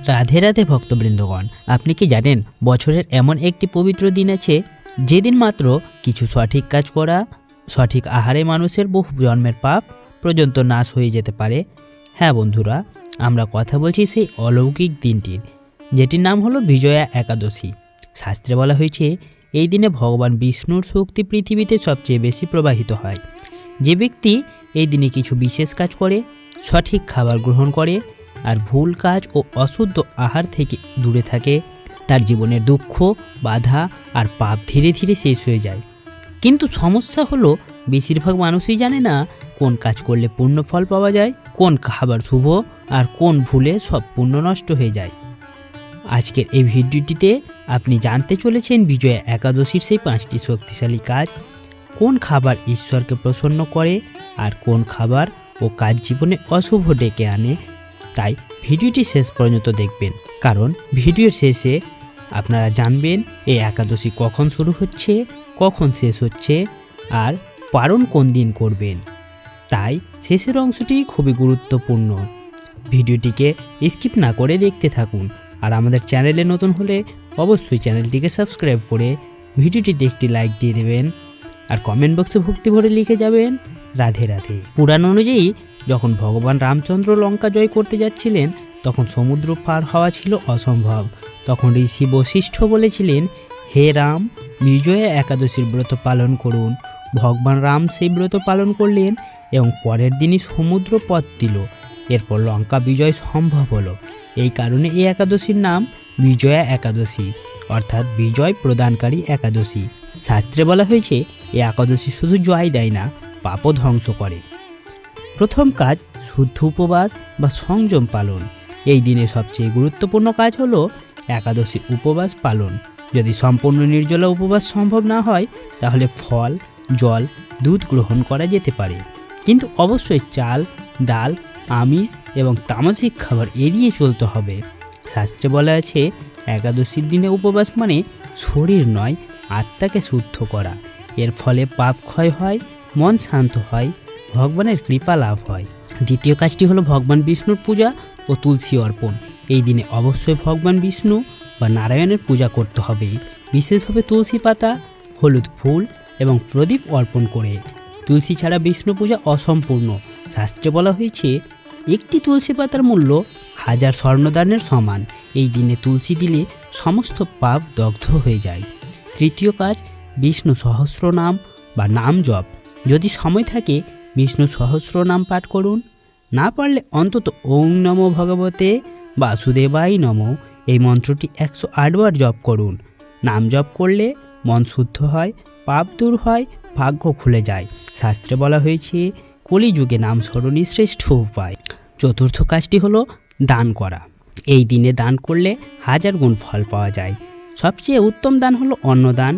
রাধে রাধে ভক্তবৃন্দগণ, আপনি কি জানেন বছরের এমন একটি পবিত্র দিন আছে যেদিন মাত্র কিছু সঠিক কাজ করা, সঠিক আহারে মানুষের বহু জন্মের পাপ পর্যন্ত নাশ হয়ে যেতে পারে। হ্যাঁ বন্ধুরা, আমরা কথা বলছি সেই অলৌকিক দিনটির, যেটির নাম হলো বিজয়া একাদশী। শাস্ত্রে বলা হয়েছে এই দিনে ভগবান বিষ্ণুর শক্তি পৃথিবীতে সবচেয়ে বেশি প্রবাহিত হয়। যে ব্যক্তি এই দিনে কিছু বিশেষ কাজ করে, সঠিক খাবার গ্রহণ করে আর ভুল কাজ ও অশুদ্ধ আহার থেকে দূরে থাকে, তার জীবনের দুঃখ, বাধা আর পাপ ধীরে ধীরে শেষ হয়ে যায়। কিন্তু সমস্যা হলো বেশিরভাগ মানুষই জানে না কোন কাজ করলে পূর্ণ ফল পাওয়া যায়, কোন খাবার শুভ আর কোন ভুলে সব পুণ্য নষ্ট হয়ে যায়। আজকের এই ভিডিওটিতে আপনি জানতে চলেছেন বিজয়া একাদশীর সেই 5টি শক্তিশালী কাজ, কোন খাবার ঈশ্বরকে প্রসন্ন করে আর কোন খাবার ও কাজ জীবনে অশুভ ডেকে আনে। তাই ভিডিওটি শেষ পর্যন্ত দেখবেন, কারণ ভিডিওর শেষে আপনারা জানবেন এই একাদশী কখন শুরু হচ্ছে, কখন শেষ হচ্ছে আর পালন কোন দিন করবেন। তাই শেষের অংশটি খুবই গুরুত্বপূর্ণ। ভিডিওটিকে স্কিপ না করে দেখতে থাকুন। আর আমাদের চ্যানেলে নতুন হলে অবশ্যই চ্যানেলটিকে সাবস্ক্রাইব করে ভিডিওটিতে একটি লাইক দিয়ে দেবেন আর কমেন্ট বক্সে ভক্তি ভরে লিখে যাবেন রাধে রাধে। পুরাণ অনুযায়ী যখন ভগবান রামচন্দ্র লঙ্কা জয় করতে যাচ্ছিলেন তখন সমুদ্র পার হওয়া ছিল অসম্ভব। তখন ঋষি বশিষ্ঠ বলেছিলেন, হে রাম, বিজয়া একাদশীর ব্রত পালন করুন। ভগবান রাম সেই ব্রত পালন করলেন এবং পরের দিনই সমুদ্র পথ দিল। এরপর লঙ্কা বিজয় সম্ভব হলো। এই কারণে এই একাদশীর নাম বিজয়া একাদশী, অর্থাৎ বিজয় প্রদানকারী একাদশী। শাস্ত্রে বলা হয়েছে এই একাদশী শুধু জয় দেয় না, পাপও ধ্বংস করে। প্রথম কাজ শুদ্ধ উপবাস বা সংযম পালন। এই দিনে সবচেয়ে গুরুত্বপূর্ণ কাজ হলো একাদশী উপবাস পালন। যদি সম্পূর্ণ নির্জলা উপবাস সম্ভব না হয় তাহলে ফল, জল, দুধ গ্রহণ করা যেতে পারে, কিন্তু অবশ্যই চাল, ডাল, আমিষ এবং তামসিক খাবার এড়িয়ে চলতে হবে। শাস্ত্রে বলা আছে একাদশীর দিনে উপবাস মানে শরীর নয়, আত্মাকে শুদ্ধ করা। এর ফলে পাপ ক্ষয় হয়, মন শান্ত হয়, ভগবানের কৃপা লাভ হয়। দ্বিতীয় কাজটি হলো ভগবান বিষ্ণুর পূজা ও তুলসী অর্পণ। এই দিনে অবশ্যই ভগবান বিষ্ণু বা নারায়ণের পূজা করতে হবে, বিশেষভাবে তুলসী পাতা, হলুদ ফুল এবং প্রদীপ অর্পণ করে। তুলসী ছাড়া বিষ্ণু পূজা অসম্পূর্ণ। শাস্ত্রে বলা হয়েছে একটি তুলসী পাতার মূল্য 1000 স্বর্ণদানের সমান। এই দিনে তুলসী দিলে সমস্ত পাপ দগ্ধ হয়ে যায়। তৃতীয় কাজ বিষ্ণু সহস্রনাম বা নাম জপ। যদি সময় থাকে বিষ্ণু সহস্রনাম পাঠ করুন, না পারলে অন্তত ওং নমো ভগবতে বাসুদেবাই নমঃ এই মন্ত্রটি 108 বার জপ করুন। নাম জপ করলে মন শুদ্ধ হয়, পাপ দূর হয়, ভাগ্য খুলে যায়। শাস্ত্রে বলা হয়েছে কলিযুগে নাম স্মরণই শ্রেষ্ঠ উপায়। চতুর্থ কাজটি হলো দান করা। এই দিনে দান করলে 1000 গুণ ফল পাওয়া যায়। সবচেয়ে উত্তম দান হলো অন্নদান,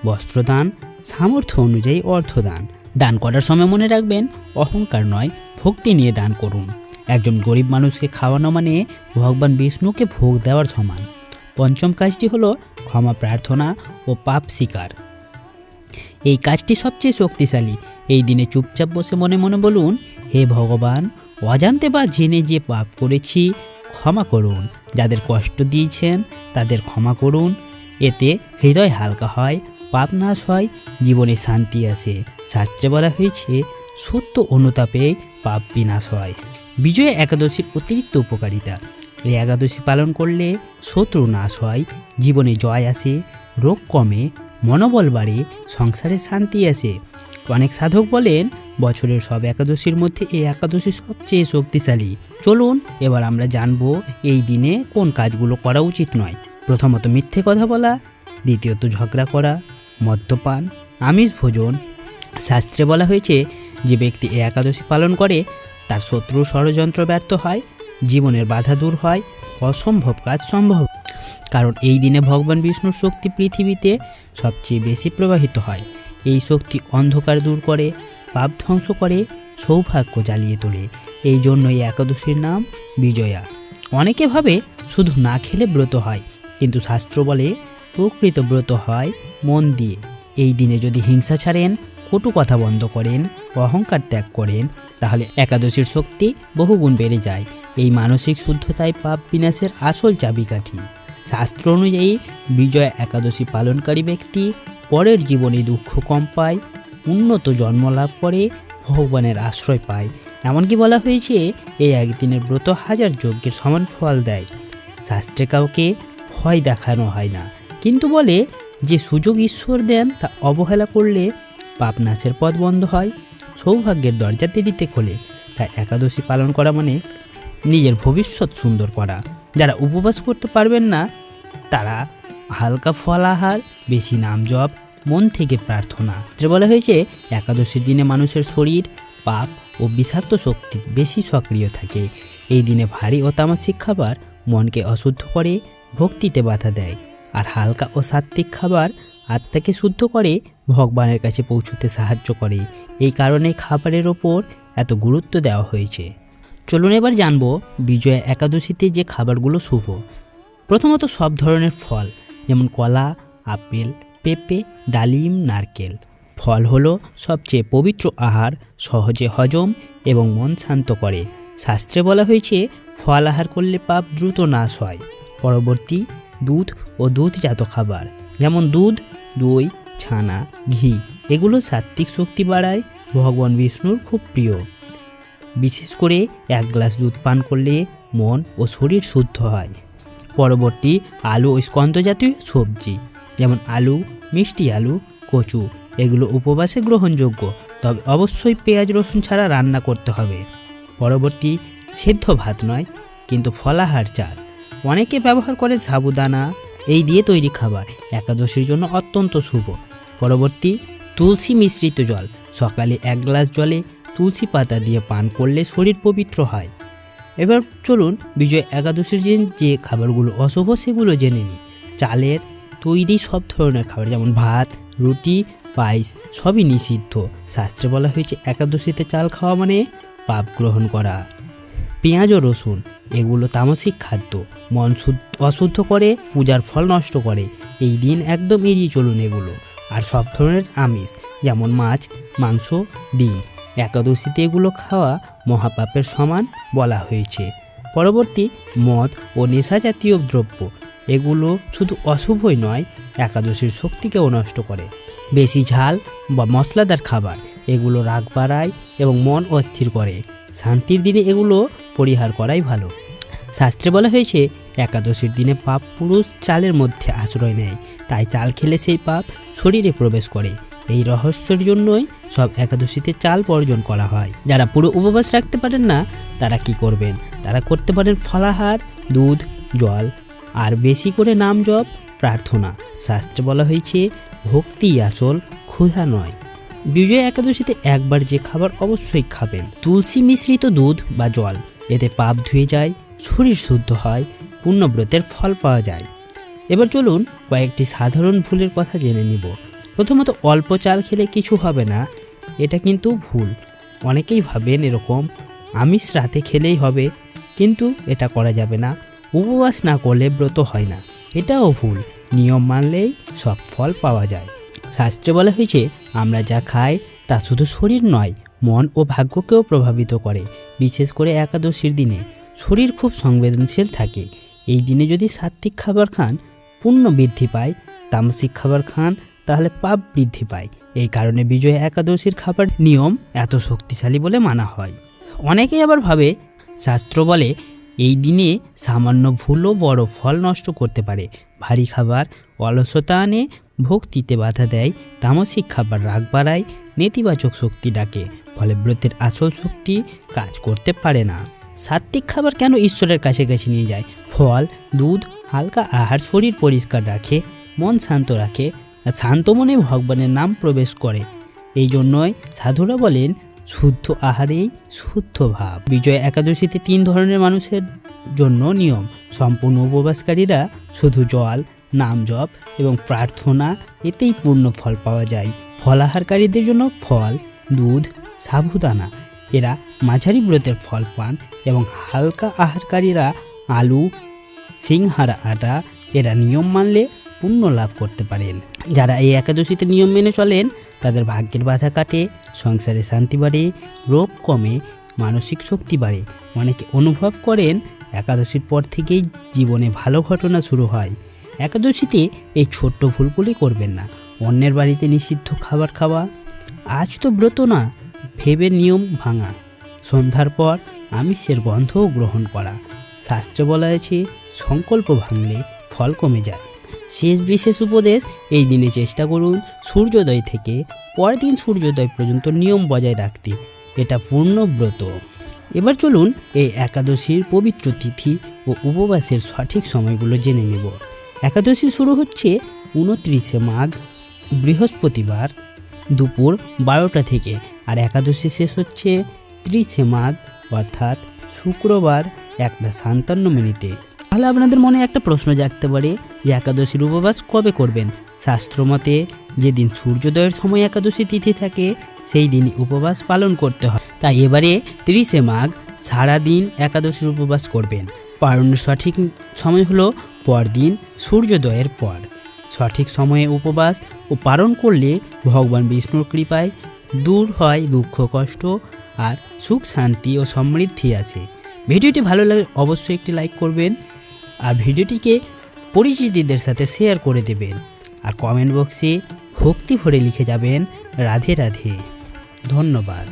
বস্ত্রদান, সামর্থ্য অনুযায়ী অর্থদান। দান করার সময় মনে রাখবেন অহংকার নয়, ভক্তি নিয়ে দান করুন। একজন গরিব মানুষকে খাওয়ানো মানে ভগবান বিষ্ণুকে ভোগ দেওয়ার সমান। পঞ্চম কাজটি হলো ক্ষমা প্রার্থনা ও পাপ স্বীকার। এই কাজটি সবচেয়ে শক্তিশালী। এই দিনে চুপচাপ বসে মনে মনে বলুন, হে ভগবান, অজান্তে বা জেনে যে পাপ করেছি ক্ষমা করুন। যাদের কষ্ট দিয়েছেন তাদের ক্ষমা করুন। এতে হৃদয় হালকা হয়, পাপ নাশ হয়, জীবনে শান্তি আসে। শাস্ত্রে বলা হয়েছে সত্য অনুতাপে পাপ বিনাশ হয়। বিজয়া একাদশীর অতিরিক্ত উপকারিতা। এই একাদশী পালন করলে শত্রু নাশ হয়, জীবনে জয় আসে, রোগ কমে, মনোবল বাড়ে, সংসারে শান্তি আসে। অনেক সাধক বলেন বছরের সব একাদশীর মধ্যে এই একাদশী সবচেয়ে শক্তিশালী। চলুন এবার আমরা জানবো এই দিনে কোন কাজগুলো করা উচিত নয়। প্রথমত মিথ্যে কথা বলা, দ্বিতীয়ত ঝগড়া করা, মদ্যপান, আমিষ ভোজন। শাস্ত্রে বলা হয়েছে যে ব্যক্তি এই একাদশী পালন করে তার শত্রু ষড়যন্ত্র ব্যর্থ হয়, জীবনের বাধা দূর হয়, অসম্ভব কাজ সম্ভব। কারণ এই দিনে ভগবান বিষ্ণুর শক্তি পৃথিবীতে সবচেয়ে বেশি প্রবাহিত হয়। এই শক্তি অন্ধকার দূর করে, পাপ ধ্বংস করে, সৌভাগ্য জ্বালিয়ে তোলে। এই জন্য এই একাদশীর নাম বিজয়া। অনেকে ভাবে শুধু না খেলে ব্রত হয়, কিন্তু শাস্ত্র বলে প্রকৃত ব্রত হয় মন দিয়ে। এই দিনে যদি হিংসা ছাড়েন, কটু কথা বন্ধ করেন, অহংকার ত্যাগ করেন, তাহলে একাদশীর শক্তি বহুগুণ বেড়ে যায়। এই মানসিক শুদ্ধতাই পাপ বিনাশের আসল চাবিকাঠি। শাস্ত্র অনুযায়ী বিজয়া একাদশী পালনকারী ব্যক্তি পরের জীবনে দুঃখ কম পায়, উন্নত জন্ম লাভ করে, ভগবানের আশ্রয় পায়। এমনকি বলা হয়েছে এই একদিনের ব্রত হাজার যজ্ঞের সমান ফল দেয়। শাস্ত্রে কাউকে ভয় দেখানো হয় না, কিন্তু বলে যে সুযোগ ঈশ্বর দেন তা অবহেলা করলে পাপ নাশের পথ বন্ধ হয়, সৌভাগ্যের দরজা দেরিতে খোলে। তাই একাদশী পালন করা মানে নিজের ভবিষ্যৎ সুন্দর করা। যারা উপবাস করতে পারবেন না তারা হালকা ফলাহার, বেশি নাম জপ, মন থেকে প্রার্থনা। যে বলা হয়েছে একাদশীর দিনে মানুষের শরীর পাপ ও বিষাক্ত শক্তি বেশি সক্রিয় থাকে। এই দিনে ভারী ও তামসিক খাবার মনকে অশুদ্ধ করে, ভক্তিতে বাধা দেয়। আর হালকা ও সাত্ত্বিক খাবার আত্মাকে শুদ্ধ করে, ভগবানের কাছে পৌঁছতে সাহায্য করে। এই কারণে খাবারের ওপর এত গুরুত্ব দেওয়া হয়েছে। চলুন এবার জানবো বিজয়া একাদশীতে যে খাবারগুলো শুভ। প্রথমত সব ধরনের ফল, যেমন কলা, আপেল, পেঁপে, ডালিম, নারকেল। ফল হলো সবচেয়ে পবিত্র আহার, সহজে হজম এবং মন শান্ত করে। শাস্ত্রে বলা হয়েছে ফল আহার করলে পাপ দ্রুত নাশ হয়। পরবর্তী দুধ ও দুধজাত খাবার, যেমন দুধ, দই, ছানা, ঘি, এগুলো সাত্ত্বিক শক্তি বাড়ায়, ভগবান বিষ্ণুর খুব প্রিয়। বিশেষ করে 1 গ্লাস দুধ পান করলে মন ও শরীর শুদ্ধ হয়। পরবর্তী আলু ও স্কন্দ জাতীয় সবজি, যেমন আলু, মিষ্টি আলু, কচু, এগুলো উপবাসে গ্রহণযোগ্য, তবে অবশ্যই পেঁয়াজ রসুন ছাড়া রান্না করতে হবে। পরবর্তী সেদ্ধ ভাত নয়, কিন্তু ফলাহার চাল। অনেকে ব্যবহার করে সাবুদানা, এই দিয়ে তৈরি খাবার একাদশীর জন্য অত্যন্ত শুভ। পরবর্তী তুলসী মিশ্রিত জল, সকালে 1 গ্লাস জলে তুলসী পাতা দিয়ে পান করলে শরীর পবিত্র হয়। এবার চলুন বিজয়া একাদশীর দিন যে খাবারগুলো অশুভ সেগুলো জেনে নিই। চালের তৈরি সব ধরনের খাবার, যেমন ভাত, রুটি, পায়েস, সবই নিষিদ্ধ। শাস্ত্রে বলা হয়েছে একাদশীতে চাল খাওয়া মানে পাপ গ্রহণ করা। পেঁয়াজ ও রসুন, এগুলো তামসিক খাদ্য, মন অশুদ্ধ করে, পূজার ফল নষ্ট করে। এই দিন একদম এড়িয়ে চলুন এগুলো। আর সব ধরনের আমিষ, যেমন মাছ, মাংস, ডিম, একাদশীতে এগুলো খাওয়া মহাপাপের সমান বলা হয়েছে। পরবর্তী মদ ও নেশা জাতীয় দ্রব্য, এগুলো শুধু অশুভই নয়, একাদশীর শক্তিকেও নষ্ট করে। বেশি ঝাল বা মশলাদার খাবার, এগুলো রাগ বাড়ায় এবং মন অস্থির করে। শান্তির দিনে এগুলো পরিহার করাই ভালো। শাস্ত্রে বলা হয়েছে একাদশীর দিনে পাপ পুরুষ চালের মধ্যে আশ্রয় নেয়, তাই চাল খেলে সেই পাপ শরীরে প্রবেশ করে। এই রহস্যের জন্যই সব একাদশীতে চাল বর্জন করা হয়। যারা পুরো উপবাস রাখতে পারেন না তারা কি করবেন? তারা করতে পারেন ফলাহার, দুধ, জল, আর বেশি করে নাম জপ, প্রার্থনা। শাস্ত্রে বলা হয়েছে ভক্তি আসল, ক্ষুধা নয়। বিজয়া একাদশীতে একবার যে খাবার অবশ্যই খাবেন, তুলসী মিশ্রিত দুধ বা জল। এতে পাপ ধুয়ে যায়, শরীর শুদ্ধ হয়, পুণ্যব্রতের ফল পাওয়া যায়। এবার চলুন কয়েকটি সাধারণ ভুলের কথা জেনে নিব। প্রথমত অল্প চাল খেলে কিছু হবে না, এটা কিন্তু ভুল। অনেকেই ভাবেন এরকম আমিষ রাতে খেলেই হবে, কিন্তু এটা করা যাবে না। উপবাস না করলে ব্রত হয় না, এটাও ভুল। নিয়ম মানলেই সব ফল পাওয়া যায়। শাস্ত্রে বলা হয়েছে আমরা যা খাই তা শুধু শরীর নয়, মন ও ভাগ্যকেও প্রভাবিত করে। বিশেষ করে একাদশীর দিনে শরীর খুব সংবেদনশীল থাকে। এই দিনে যদি সাত্ত্বিক খাবার খান পুণ্য বৃদ্ধি পায়, তামসিক খাবার খান তাহলে পাপ বৃদ্ধি পায়। এই কারণে বিজয়া একাদশীর খাবার নিয়ম এত শক্তিশালী বলে মানা হয়। অনেকেই আবার ভাবে শাস্ত্র বলে এই দিনে সামান্য ভুলও বড় ফল নষ্ট করতে পারে। ভারী খাবার অলসতা আনে, ভক্তিতে বাধা দেয়, তামসিক খাবার রাগ বাড়ায়, নেতিবাচক শক্তি ডাকে, ফলে ব্রতের আসল শক্তি কাজ করতে পারে না। সাত্ত্বিক খাবার কেন ঈশ্বরের কাছাকাছি নিয়ে যায়? ফল, দুধ, হালকা আহার শরীর পরিষ্কার রাখে, মন শান্ত রাখে, শান্ত মনে ভগবানের নাম প্রবেশ করে। এই জন্যই সাধুরা বলেন শুদ্ধ আহারেই শুদ্ধ ভাব। বিজয়া একাদশীতে 3 ধরনের মানুষের জন্য নিয়ম। সম্পূর্ণ উপবাসকারীরা শুধু জল, নাম জপ এবং প্রার্থনা, এতেই পূর্ণ ফল পাওয়া যায়। ফলাহারকারীদের জন্য ফল, দুধ, সাবুদানা, এরা মাঝারি ব্রতের ফল পান, এবং হালকা আহারকারীরা আলু, সিংহারা, আটা, এরা নিয়ম মানলে পুণ্য লাভ করতে পারেন। যারা এই একাদশীতে নিয়ম মেনে চলেন তাদের ভাগ্যের বাধা কাটে, সংসারে শান্তি বাড়ে, রোগ কমে, মানসিক শক্তি বাড়ে। অনেকে অনুভব করেন একাদশীর পর থেকেই জীবনে ভালো ঘটনা শুরু হয়। একাদশীতে এই ছোট্ট ভুলগুলি করবেন না। অন্যের বাড়িতে নিষিদ্ধ খাবার খাওয়া, আজ তো ব্রত না ভেবে নিয়ম ভাঙা, সন্ধ্যার পর আমিষের গন্ধও গ্রহণ করা। শাস্ত্রে বলা হয়েছে সংকল্প ভাঙলে ফল কমে যায়। শেষ বিশেষ উপদেশ, এই দিনে চেষ্টা করুন সূর্যোদয় থেকে পরের দিন সূর্যোদয় পর্যন্ত নিয়ম বজায় রাখতে। এটা পূর্ণ ব্রত। এবার চলুন এই একাদশীর পবিত্র তিথি ও উপবাসের সঠিক সময়গুলো জেনে নেব। একাদশী শুরু হচ্ছে 29শে মাঘ বৃহস্পতিবার দুপুর 12টা থেকে, আর একাদশী শেষ হচ্ছে 30শে মাঘ অর্থাৎ শুক্রবার 1:57 তাহলে আপনাদের মনে একটা প্রশ্ন জাগতে পারে যে একাদশীর উপবাস কবে করবেন। শাস্ত্রমতে যেদিন সূর্যোদয়ের সময় একাদশী তিথি থাকে সেই দিনই উপবাস পালন করতে হয়। তাই এবারে 30শে মাঘ সারাদিন একাদশীর উপবাস করবেন। পালনের সঠিক সময় হলো পরদিন সূর্যোদয়ের পর। সঠিক সময়ে উপবাস ও পালন করলে ভগবান বিষ্ণুর কৃপায় দূর হয় দুঃখ কষ্ট, আর সুখ শান্তি ও সমৃদ্ধি আসে। ভিডিওটি ভালো লাগলে অবশ্যই একটি লাইক করবেন, আর ভিডিওটিকে পরিচিতদের সাথে শেয়ার করে দেবেন, আর কমেন্ট বক্সে ভক্তি ভরে লিখে যাবেন রাধে রাধে। ধন্যবাদ।